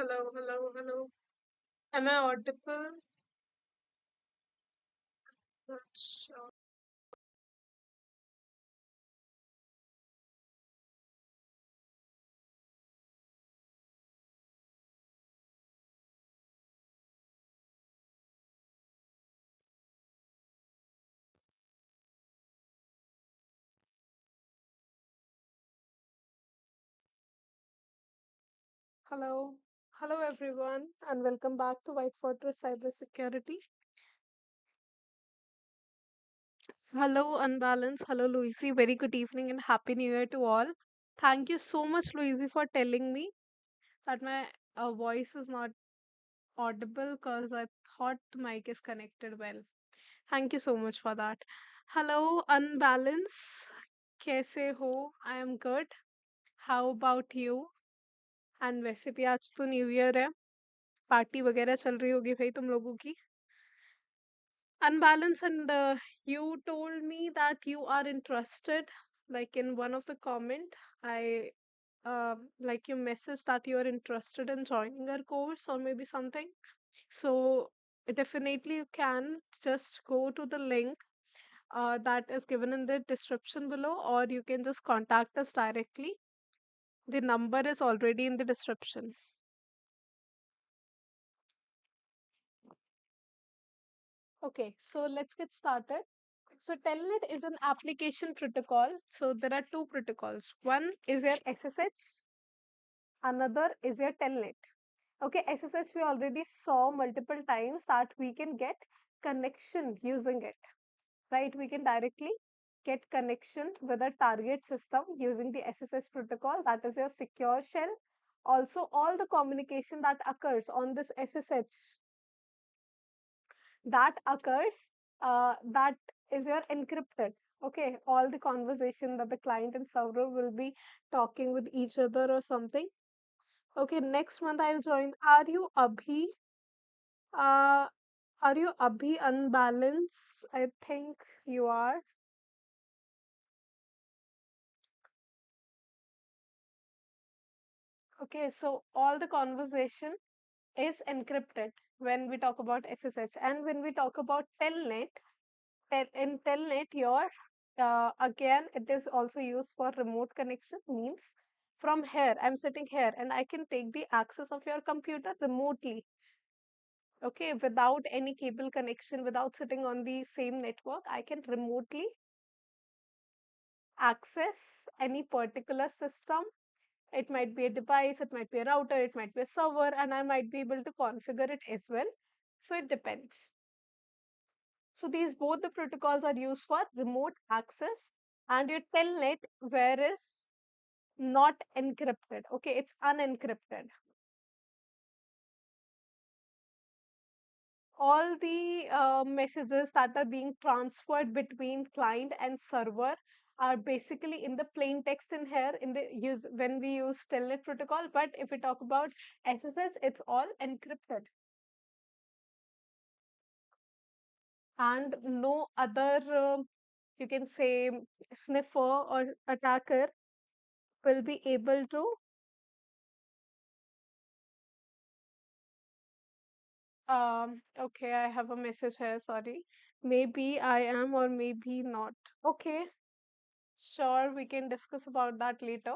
Hello, hello, hello. Am I audible? Not sure. Hello, hello everyone, and welcome back to White Fortress Cybersecurity. Hello, Unbalance. Hello, Luisi. Very good evening and happy New Year to all. Thank you so much, Luisi, for telling me that my voice is not audible because I thought the mic is connected well. Thank you so much for that. Hello, Unbalance. कैसे हो? I am good. How about you? And वैसे भी आज तो new year है, party वगैरह चल रही होगी भाई तुम लोगों की. Unbalanced, and you told me that you are interested, like in one of the comment, I like you message that you are interested in joining our course or maybe something. So definitely you can just go to the link that is given in the description below, or you can just contact us directly. The number is already in the description. Okay, so let's get started. So Telnet is an application protocol. So there are two protocols. One is your SSH, another is your Telnet. Okay, SSH we already saw multiple times that we can get connection using it, right? We can directly get connection with a target system using the SSH protocol, that is your secure shell. Also, all the communication that occurs on this SSH that occurs, that is your encrypted. Okay, all the conversation that the client and server will be talking with each other or something. Okay, next month I'll join. Uh are you abhi unbalanced? I think you are. Okay, so all the conversation is encrypted when we talk about SSH, and when we talk about telnet, in telnet your again it is also used for remote connection. Means from here I'm sitting here and I can take the access of your computer remotely, okay, without any cable connection, without sitting on the same network. I can remotely access any particular system. It might be a device, it might be a router, it might be a server, and I might be able to configure it as well. So it depends. So these both the protocols are used for remote access, and your telnet where is not encrypted. Okay, it's unencrypted. All the messages that are being transferred between client and server are basically in the plain text in here in the use when we use telnet protocol. But if we talk about SSH, it's all encrypted, and no other you can say sniffer or attacker will be able to okay, I have a message here, sorry. Maybe I am or maybe not. Okay, sure, we can discuss about that later.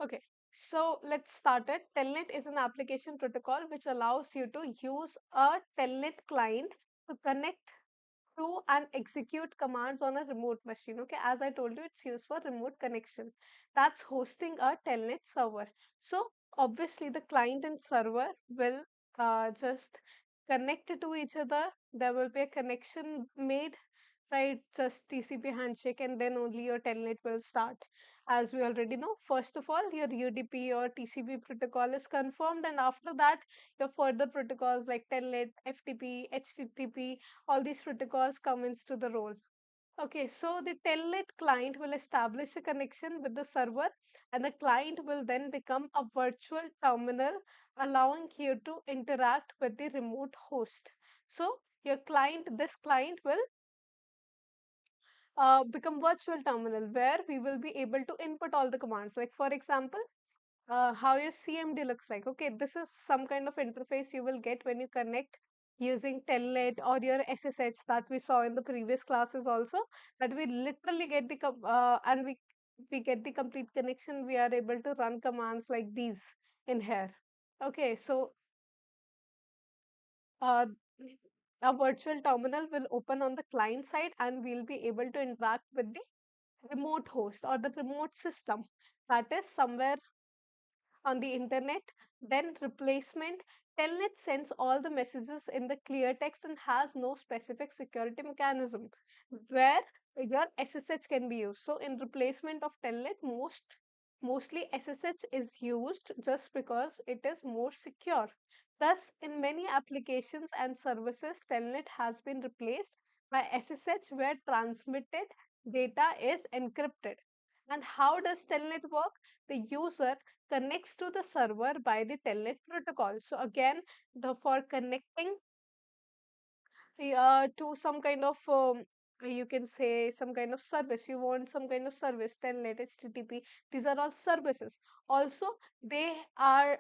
Okay, so let's start it. Telnet is an application protocol which allows you to use a telnet client to connect to and execute commands on a remote machine. Okay, as I told you, it's used for remote connection. That's hosting a telnet server. So obviously, the client and server will just connect to each other. There will be a connection made, right? Just TCP handshake, and then only your telnet will start. As we already know, first of all, your UDP or TCP protocol is confirmed, and after that, your further protocols like telnet, FTP, HTTP, all these protocols come into the role. Okay, so the telnet client will establish a connection with the server, and the client will then become a virtual terminal, allowing you to interact with the remote host. So your client, this client will become virtual terminal where we will be able to input all the commands. Like for example, how your CMD looks like. Okay, this is some kind of interface you will get when you connect using Telnet or your SSH that we saw in the previous classes also. That we literally get the and we get the complete connection. We are able to run commands like these in here. Okay, so uh, a virtual terminal will open on the client side, and we'll be able to interact with the remote host or the remote system that is somewhere on the internet. Then replacement. Telnet sends all the messages in the clear text and has no specific security mechanism where your SSH can be used. So in replacement of Telnet, mostly SSH is used just because it is more secure. Thus, in many applications and services, Telnet has been replaced by SSH where transmitted data is encrypted. And how does Telnet work? The user connects to the server by the telnet protocol. So again, the for connecting to some kind of you can say some kind of service, you want some kind of service, telnet, http, these are all services. Also, they are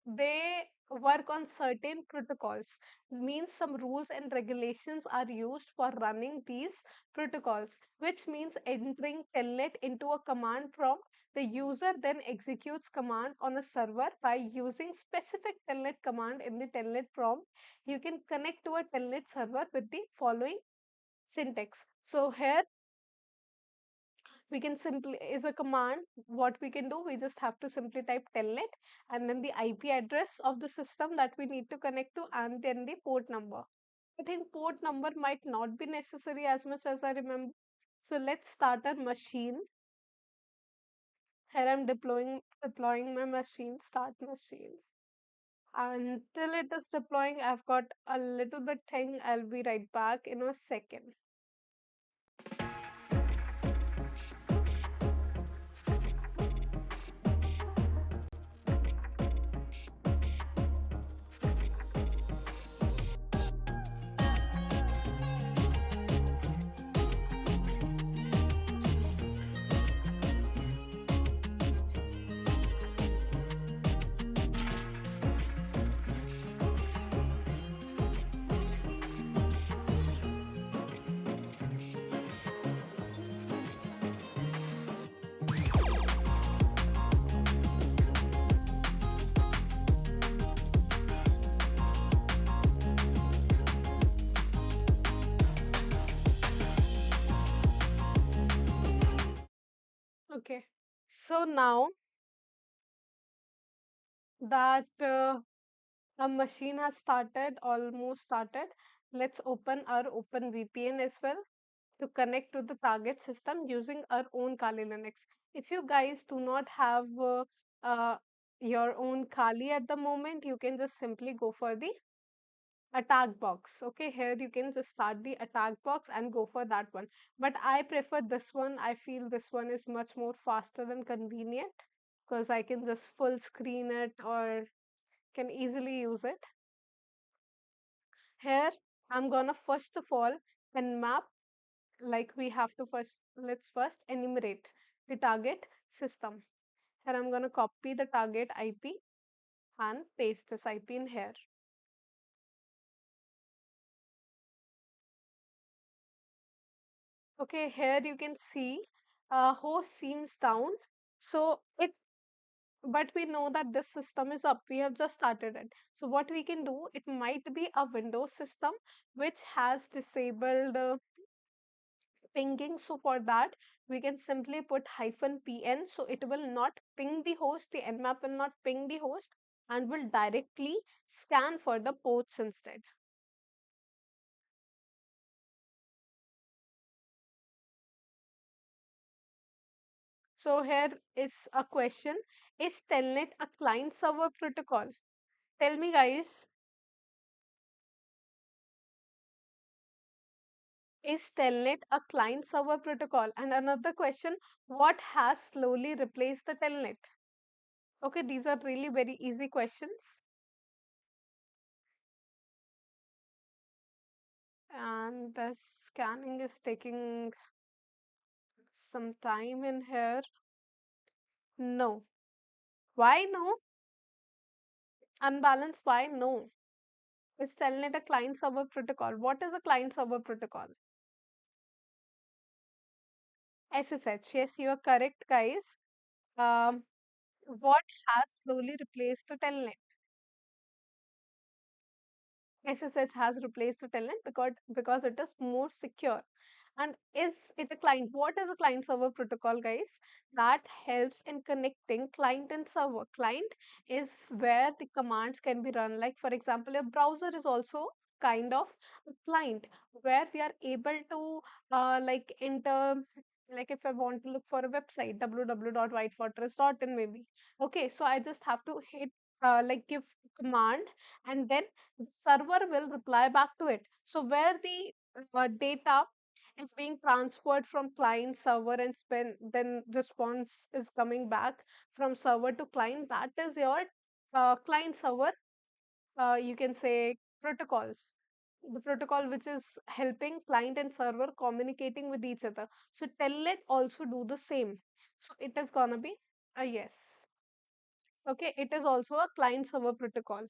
they work on certain protocols, means some rules and regulations are used for running these protocols, which means entering telnet into a command prompt. The user then executes command on a server by using specific telnet command in the telnet prompt. You can connect to a telnet server with the following syntax. So here we can simply is a command. What we can do, we just have to simply type telnet and then the IP address of the system that we need to connect to, and then the port number. I think port number might not be necessary as much as I remember. So let's start our machine. Here I'm deploying my machine, start machine. Until it is deploying, I've got a little bit thing. I'll be right back in a second. Okay, so now that a machine has started, almost started, let's open our Open VPN as well to connect to the target system using our own Kali Linux. If you guys do not have uh, your own Kali at the moment, you can just simply go for the attack box. Okay, here you can just start the attack box and go for that one. But I prefer this one. I feel this one is much more faster and convenient because I can just full screen it or can easily use it. Here, I'm gonna first of all and map, like we have to first, let's first enumerate the target system. Here I'm gonna copy the target IP and paste this IP in here. Okay, here you can see host seems down. So it, but we know that this system is up. We have just started it. So what we can do, it might be a Windows system which has disabled pinging. So for that, we can simply put -pn. So it will not ping the host, the nmap will not ping the host and will directly scan for the ports instead. So here is a question. Is Telnet a client server protocol? Tell me guys, is Telnet a client server protocol? And another question, what has slowly replaced the Telnet? Okay, these are really very easy questions. And the scanning is taking some time in here. No. Why no? Unbalanced, why no? Is Telnet a client server protocol? What is a client server protocol? SSH. Yes, you are correct, guys. Um, what has slowly replaced the Telnet? SSH has replaced the Telnet because it is more secure. And is it a client? What is a client server protocol, guys? That helps in connecting client and server. Client is where the commands can be run. Like, for example, a browser is also kind of a client where we are able to like enter, like if I want to look for a website, www.whitefortress.in maybe. Okay, so I just have to hit like give command, and then the server will reply back to it. So where the data is being transferred from client server and then response is coming back from server to client, that is your client server, you can say, protocols, the protocol which is helping client and server communicating with each other. So telnet also do the same, so it is gonna be a yes. Okay, it is also a client server protocol.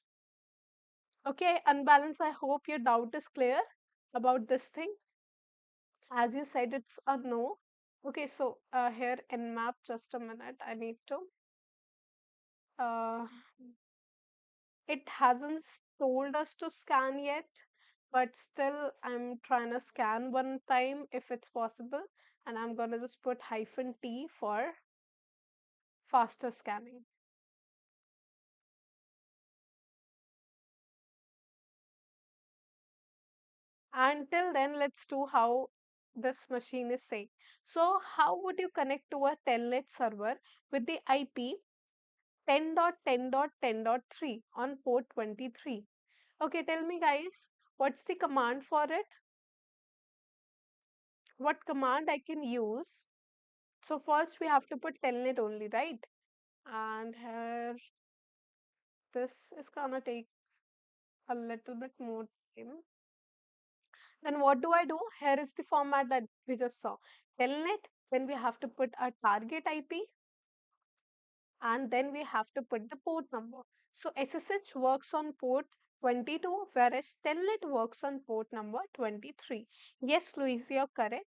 Okay, unbalanced, I hope your doubt is clear about this thing. As you said, it's a no. Okay, so here in map, just a minute, I need to. Uh, it hasn't told us to scan yet, but still, I'm trying to scan one time if it's possible, and I'm gonna just put hyphen T for faster scanning. Until then, let's do how this machine is saying. So, how would you connect to a telnet server with the IP 10.10.10.3 on port 23? Okay, tell me, guys, what's the command for it? What command I can use? So first we have to put telnet only, right? And here this is gonna take a little bit more time. Then what do I do? Here is the format that we just saw. Telnet, then we have to put a target IP, and then we have to put the port number. So SSH works on port 22, whereas Telnet works on port number 23. Yes, Louise, you're correct.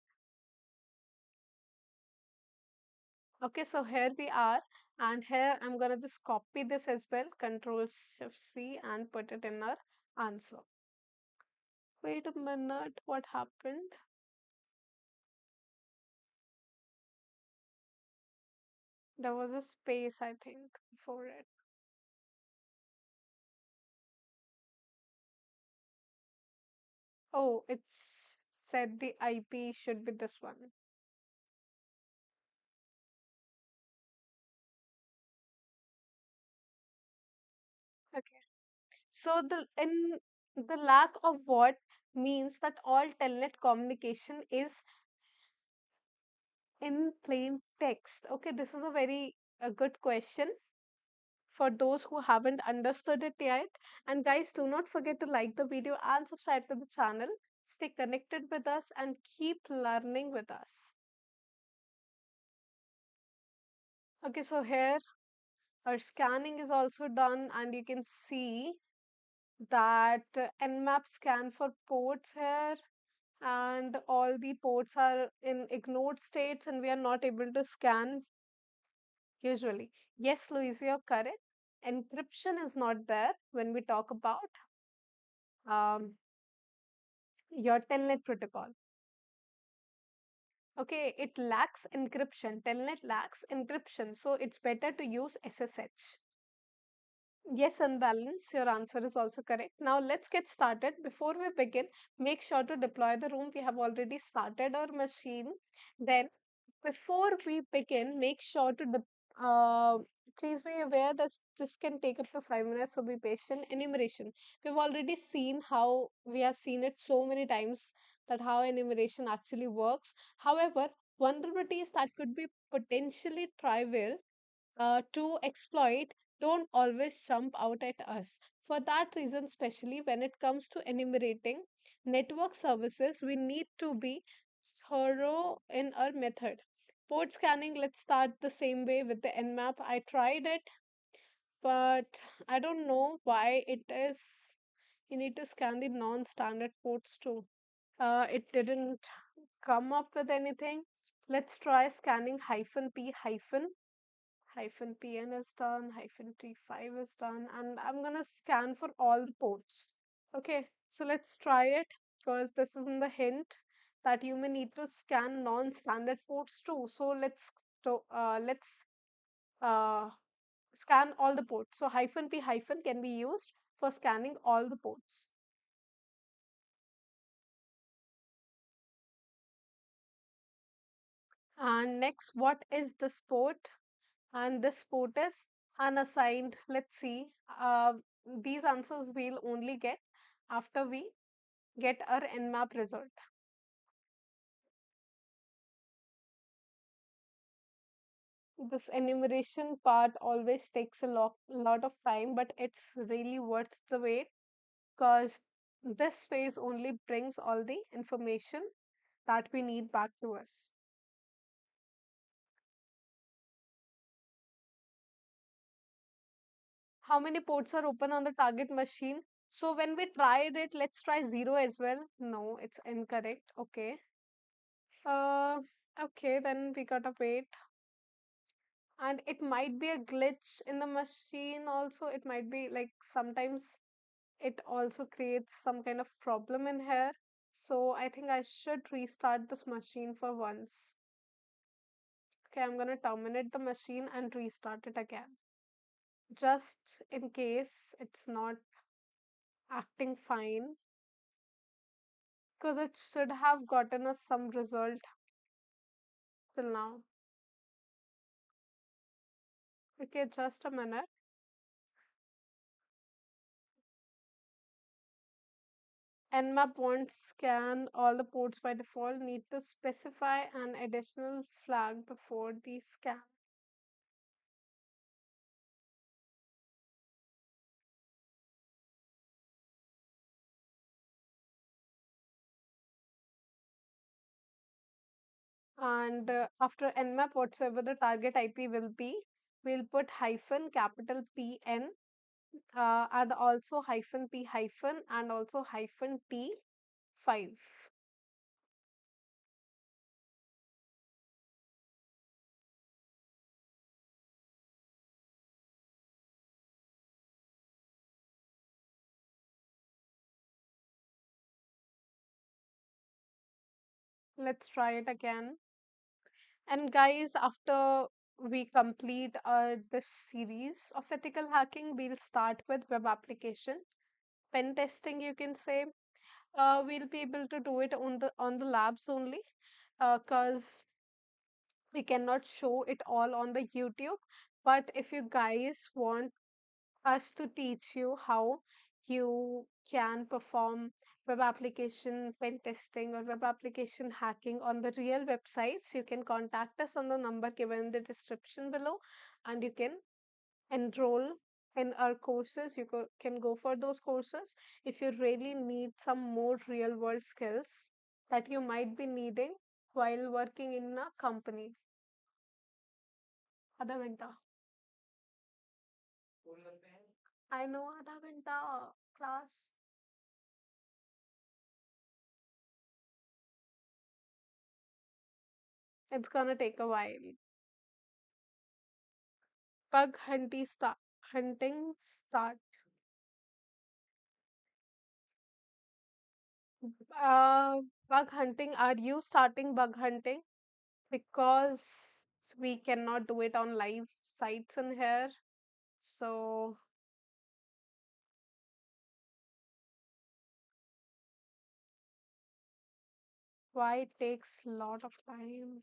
Okay, so here we are, and here I'm gonna just copy this as well, Control Shift C, and put it in our answer. Wait a minute, what happened? There was a space, I think, before it. Oh, it's said the IP should be this one. Okay. So the lack of what means that all telnet communication is in plain text. Okay, this is a very a good question for those who haven't understood it yet. And guys, do not forget to like the video and subscribe to the channel. Stay connected with us and keep learning with us. Okay, so here our scanning is also done, and you can see that nmap scan for ports here, and all the ports are in ignored states and we are not able to scan usually. Yes, Louise, you're correct. Encryption is not there when we talk about um, your telnet protocol. Okay, it lacks encryption. Telnet lacks encryption, so it's better to use SSH. Yes, unbalanced. Your answer is also correct. Now let's get started. Before we begin, make sure to deploy the room. We have already started our machine. Then, before we begin, make sure to please be aware that this can take up to 5 minutes, so be patient. Enumeration. We've already seen how we have seen it so many times that how enumeration actually works. However, vulnerabilities that could be potentially trivial to exploit don't always jump out at us. For that reason, especially when it comes to enumerating network services, we need to be thorough in our method. Port scanning, let's start the same way with the Nmap. I tried it. but I don't know why it is. You need to scan the non-standard ports too. It didn't come up with anything. Let's try scanning hyphen p hyphen pn is done, hyphen t5 is done, and I'm gonna scan for all the ports. Okay, so let's try it because this is in the hint that you may need to scan non-standard ports too. So let's uh, scan all the ports. So hyphen p hyphen can be used for scanning all the ports. And next, what is this port? And this port is unassigned. Let's see. These answers we'll only get after we get our nmap result. This enumeration part always takes a lot of time, but it's really worth the wait because this phase only brings all the information that we need back to us. How many ports are open on the target machine? So when we tried it, let's try zero as well. No, it's incorrect. Okay. Uh, okay, then we gotta wait. And it might be a glitch in the machine also. It might be like sometimes it also creates some kind of problem in here. So I think I should restart this machine for once. Okay, I'm gonna terminate the machine and restart it again. Just in case it's not acting fine. Because it should have gotten us some result till now. Okay, just a minute. Nmap won't scan all the ports by default. Need to specify an additional flag before the scan. And after nmap, whatsoever the target IP will be, we'll put hyphen capital PN and also hyphen P hyphen and also hyphen T5. Let's try it again. And guys, after we complete this series of ethical hacking, we'll start with web application pen testing. You can say we'll be able to do it on the labs only, because we cannot show it all on the YouTube. But if you guys want us to teach you how you can perform web application pen testing or web application hacking on the real websites, you can contact us on the number given in the description below and you can enroll in our courses. Can go for those courses if you really need some more real world skills that you might be needing while working in a company. आधा घंटा I know आधा घंटा class. It's gonna take a while. Hunting start. Bug hunting. Are you starting bug hunting? Because we cannot do it on live sites in here. So why it takes a lot of time?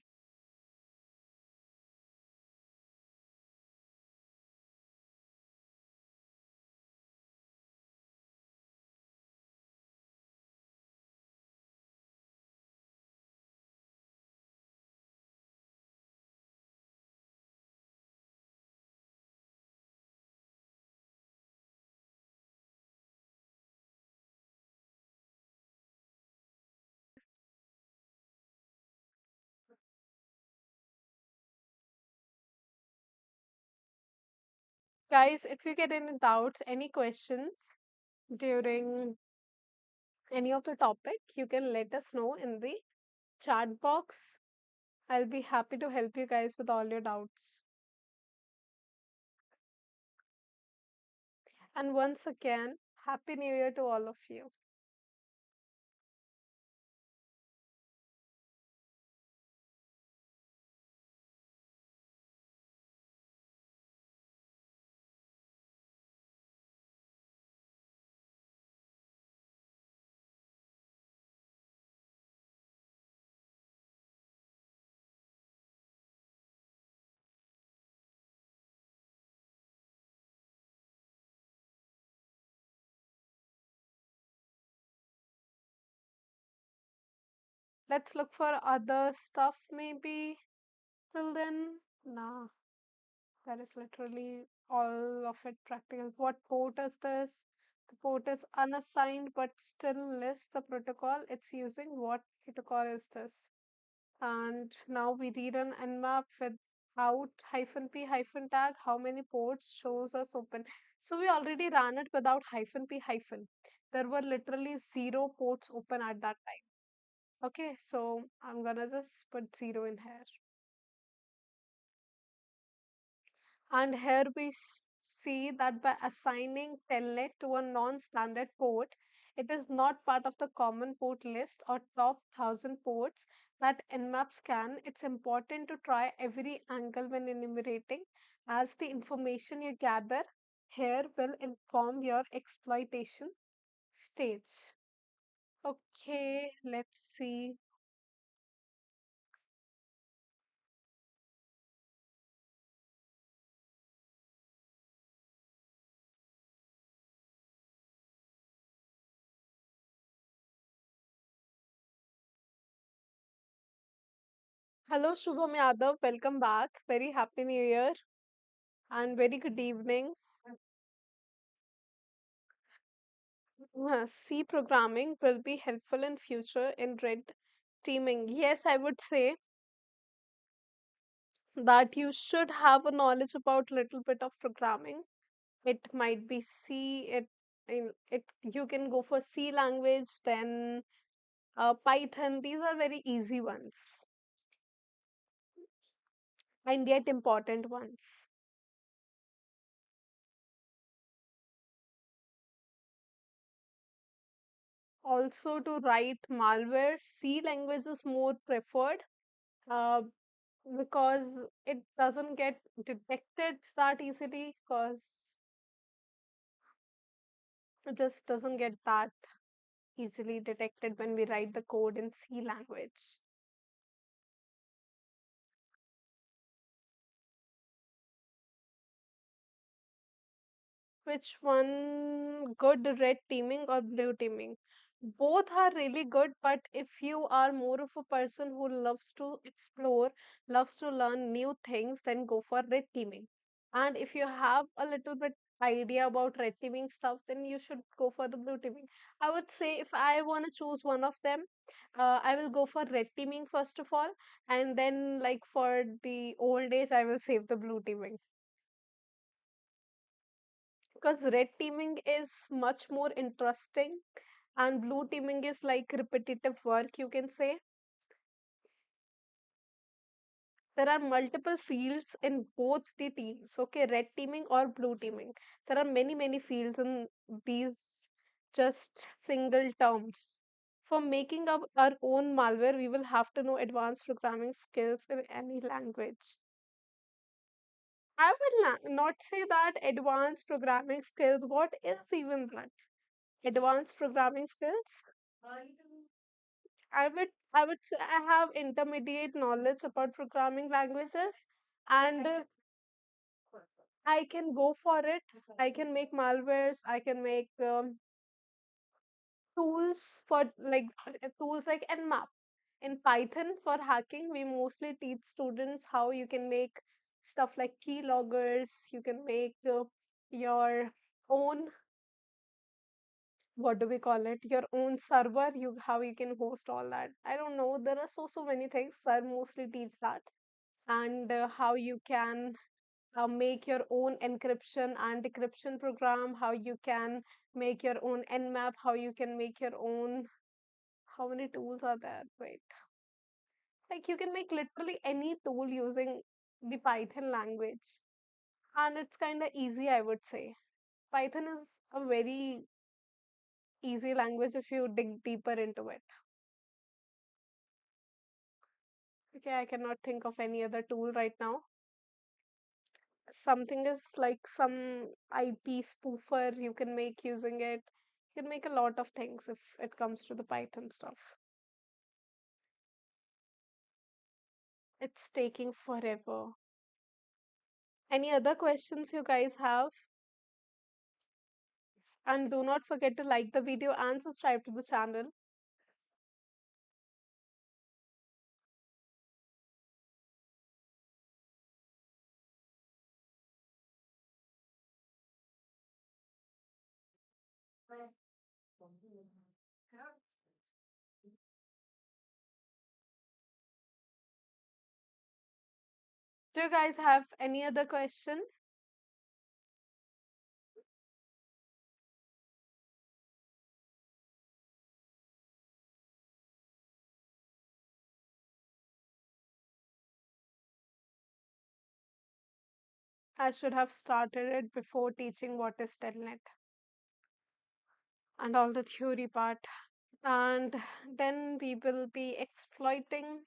Guys, if you get any doubts, any questions during any of the topic, you can let us know in the chat box. I'll be happy to help you guys with all your doubts. And once again, Happy New Year to all of you. Let's look for other stuff maybe till then. Nah, that is literally all of it practical. What port is this? The port is unassigned but still lists the protocol it's using. What protocol is this? And now we rerun nmap without hyphen p hyphen tag. How many ports shows us open? So we already ran it without hyphen p hyphen. There were literally zero ports open at that time. Okay, so I'm gonna just put zero in here. And here we see that by assigning telnet to a non-standard port, it is not part of the common port list or top 1000 ports that Nmap scan. It's important to try every angle when enumerating, as the information you gather here will inform your exploitation stage. Okay, let's see. Hello, Shubham Yadav. Welcome back. Very happy new year and very good evening. C programming will be helpful in future in red teaming. Yes, I would say that you should have a knowledge about little bit of programming. It might be C. It you can go for C language, then Python. These are very easy ones and yet important ones. Also, to write malware, C language is more preferred. Uh, because it doesn't get detected that easily, because it just doesn't get that easily detected when we write the code in C language. Which one good, red teaming or blue teaming? Both are really good, but if you are more of a person who loves to explore, loves to learn new things, then go for red teaming. And if you have a little bit idea about red teaming stuff, then you should go for the blue teaming. I would say if I want to choose one of them, I will go for red teaming first of all, and then like for the old days, I will save the blue teaming. Because red teaming is much more interesting and blue teaming is like repetitive work, you can say. There are multiple fields in both the teams, okay, red teaming or blue teaming. There are many fields in these just single terms. For making up our own malware, we will have to know advanced programming skills in any language. I will not say that advanced programming skills. What is even that? Advanced programming skills? I would say I have intermediate knowledge about programming languages, and I can go for it. I can make malwares. I can make tools for tools like Nmap. In Python for hacking, we mostly teach students how you can make stuff like keyloggers. You can make your own, what do we call it, your own server, you how you can host all that. I don't know, there are so many things. Sir mostly teach that. And how you can make your own encryption and decryption program, how you can make your own nmap, how you can make your own, how many tools are there, wait, like you can make literally any tool using the Python language, and it's kind of easy, I would say. Python is a very easy language if you dig deeper into it. Okay, I cannot think of any other tool right now. Something is like some IP spoofer you can make using it. You can make a lot of things if it comes to the Python stuff. It's taking forever. Any other questions you guys have? And do not forget to like the video and subscribe to the channel. Do you guys have any other question? I should have started it before teaching what is telnet and all the theory part. And then we will be exploiting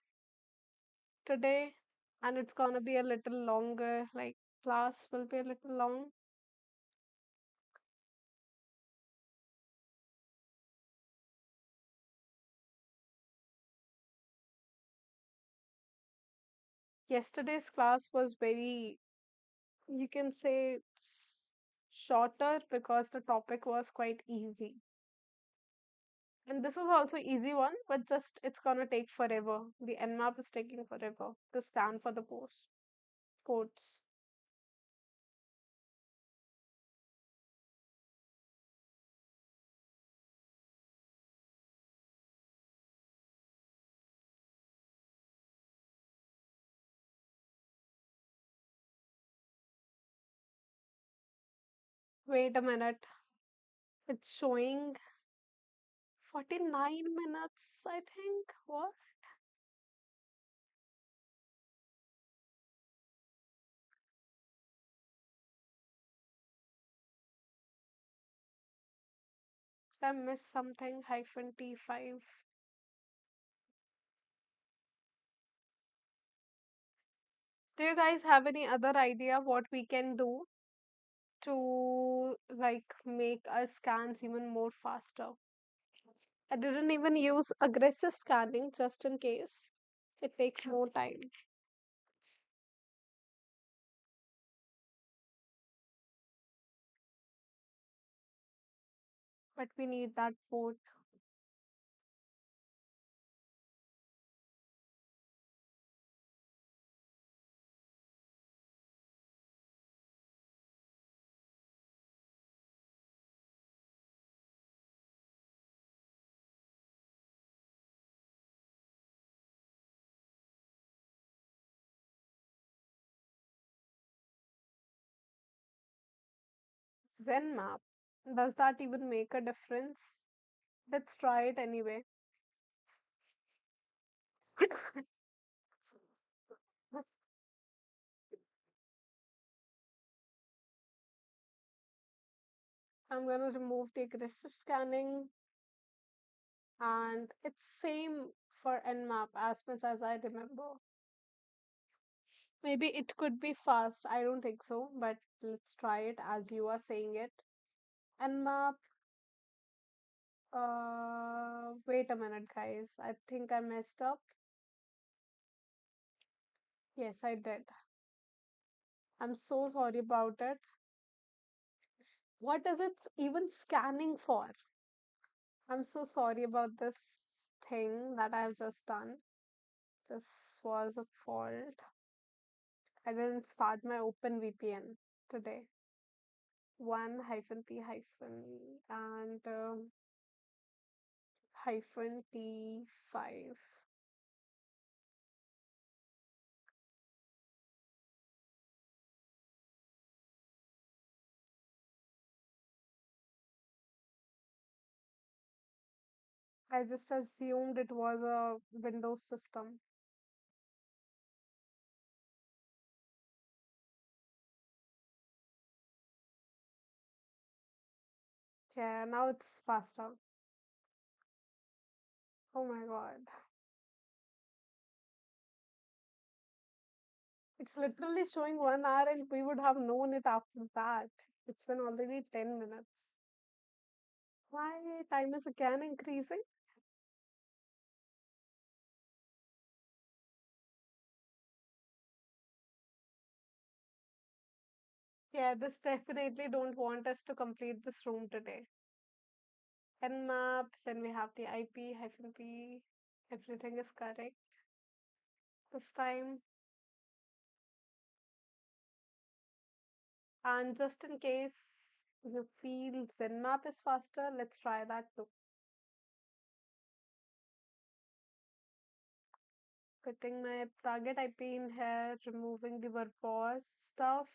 today, and it's gonna be a little longer, like class will be a little long. Yesterday's class was very, you can say, shorter because the topic was quite easy. And this is also easy one, but just it's gonna take forever. The nmap is taking forever to scan for the post codes. Wait a minute. It's showing 49 minutes, I think. What? Did I miss something? Hyphen T5. Do you guys have any other idea what we can do to like make our scans even more faster? I didn't even use aggressive scanning just in case it takes more time. But we need that port. Zen map. Does that even make a difference? Let's try it anyway. I'm gonna remove the aggressive scanning, and it's same for nmap as much as I remember. Maybe it could be fast. I don't think so, but let's try it as you are saying it. Nmap. Wait a minute, guys. I think I messed up. Yes, I did. I'm so sorry about it. What is it even scanning for? I'm so sorry about this thing that I have just done. This was a fault. I didn't start my Open VPN today. One hyphen p hyphen and hyphen t5. I just assumed it was a Windows system. Yeah, now it's faster. Oh my god. It's literally showing 1 hour and we would have known it after that. It's been already 10 minutes. Why time is again increasing? Yeah, this definitely don't want us to complete this room today. Nmaps, then we have the IP hyphen P. Everything is correct this time. And just in case you feel Zenmap is faster, let's try that too. Putting my target IP in here, removing the verbose stuff.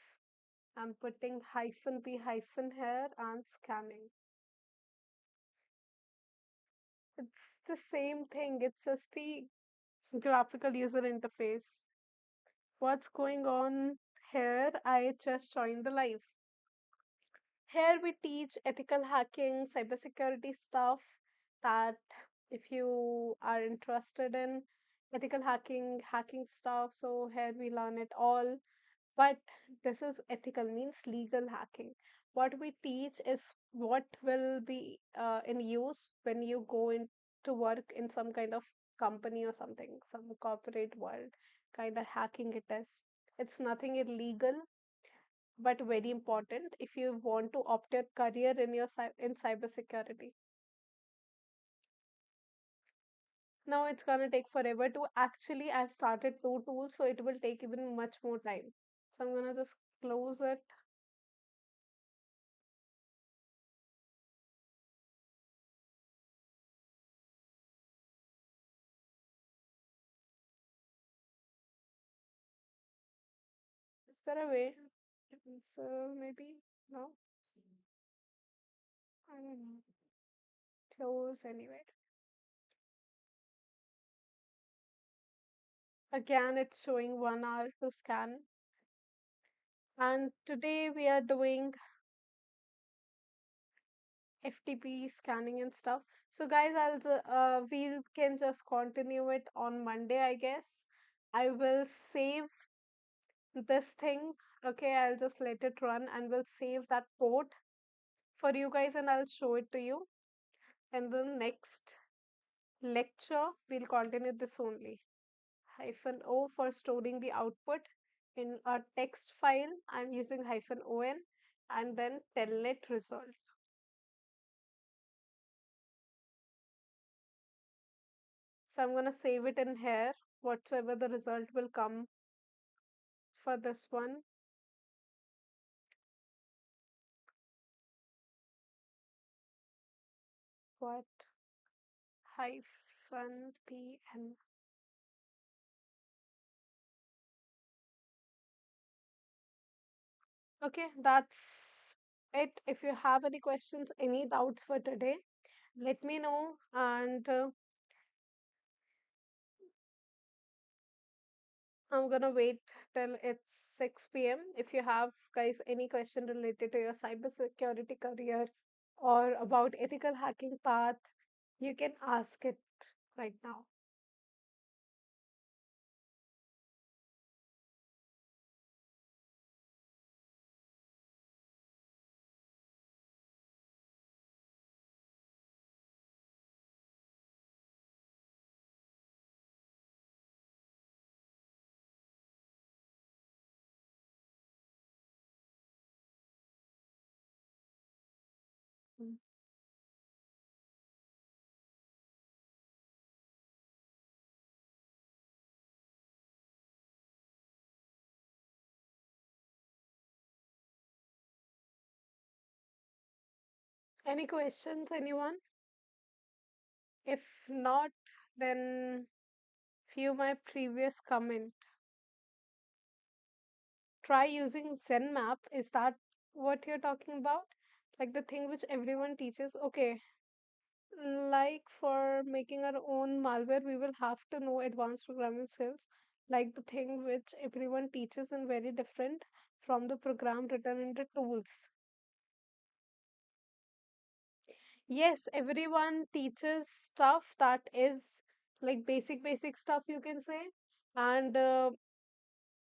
I'm putting hyphen P hyphen here and scanning. It's the same thing, it's just the graphical user interface. What's going on here? I just joined the live. Here we teach ethical hacking, cybersecurity stuff that if you are interested in ethical hacking, hacking stuff, so here we learn it all. But this is ethical means legal hacking. What we teach is what will be in use when you go into work in some kind of company or something, some corporate world kind of hacking it is. It's nothing illegal but very important if you want to opt your career in in cybersecurity. Now it's gonna take forever to actually. I've started two tools, so it will take even much more time. So I'm gonna just close it. Is there a way? So maybe no. I don't know. Close anyway. Again, it's showing 1 hour to scan. And today we are doing FTP scanning and stuff. So guys, we can just continue it on Monday, I guess. I will save this thing. Okay, I'll just let it run and we'll save that port for you guys and I'll show it to you. And the next lecture, we'll continue this only. Hyphen O for storing the output in a text file. I'm using hyphen ON and then telnet result. So I'm going to save it in here, whatsoever the result will come for this one. What? Hyphen PN. Okay, that's it. If you have any questions, any doubts for today, let me know. And I'm gonna wait till it's 6 p.m. If you have, guys, any question related to your cybersecurity career or about ethical hacking path, you can ask it right now. Mm. Any questions, anyone? If not, then view my previous comment. Try using Zenmap. Is that what you're talking about? Like the thing which everyone teaches? Okay. Like for making our own malware, we will have to know advanced programming skills, like the thing which everyone teaches and very different from the program written in the tools. Yes, everyone teaches stuff that is like basic stuff you can say, and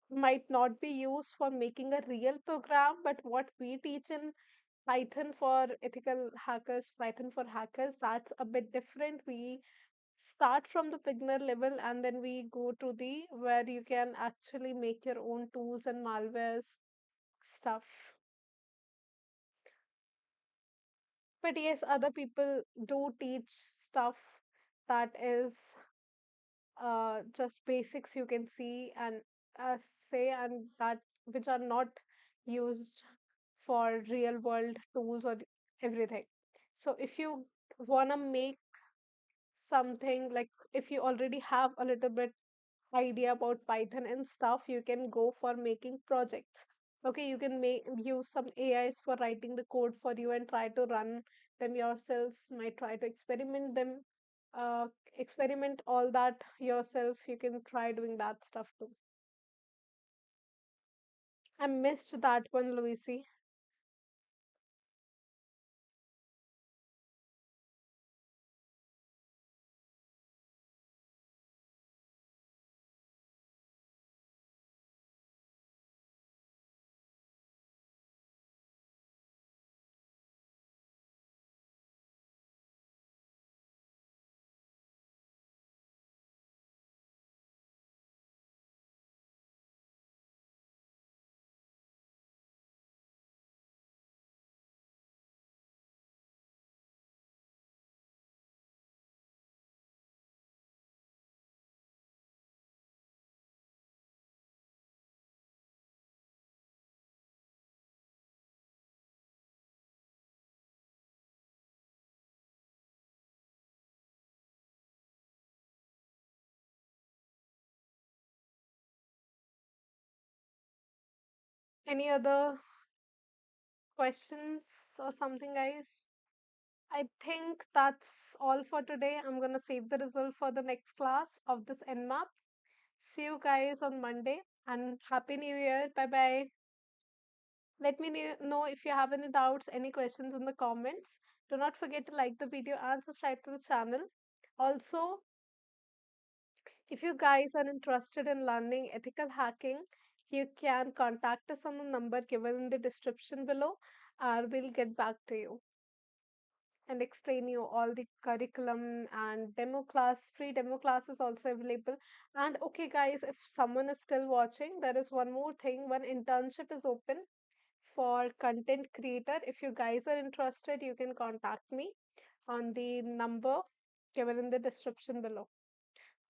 might not be used for making a real program, but what we teach in Python for ethical hackers, Python for hackers, that's a bit different. We start from the beginner level and then we go to the where you can actually make your own tools and malwares stuff. But yes, other people do teach stuff that is just basics you can see and say, and that which are not used for real world tools or everything. So if you want to make something, like if you already have a little bit idea about Python and stuff, you can go for making projects. Okay, you can make use some AIs for writing the code for you and try to run them yourselves. Might try to experiment them, experiment all that yourself. You can try doing that stuff too. I missed that one, Luisi. Any other questions or something, guys? I think that's all for today. I'm gonna save the result for the next class of this Nmap. See you guys on Monday and Happy New Year. Bye bye. Let me know if you have any doubts, any questions in the comments. Do not forget to like the video and subscribe to the channel. Also, if you guys are interested in learning ethical hacking, you can contact us on the number given in the description below, and we'll get back to you and explain you all the curriculum and demo class. Free demo class is also available. And okay, guys, if someone is still watching, there is one more thing. One internship is open for content creator. If you guys are interested, you can contact me on the number given in the description below.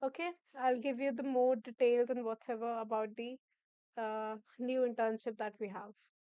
Okay, I'll give you the more details and whatever about the new internship that we have.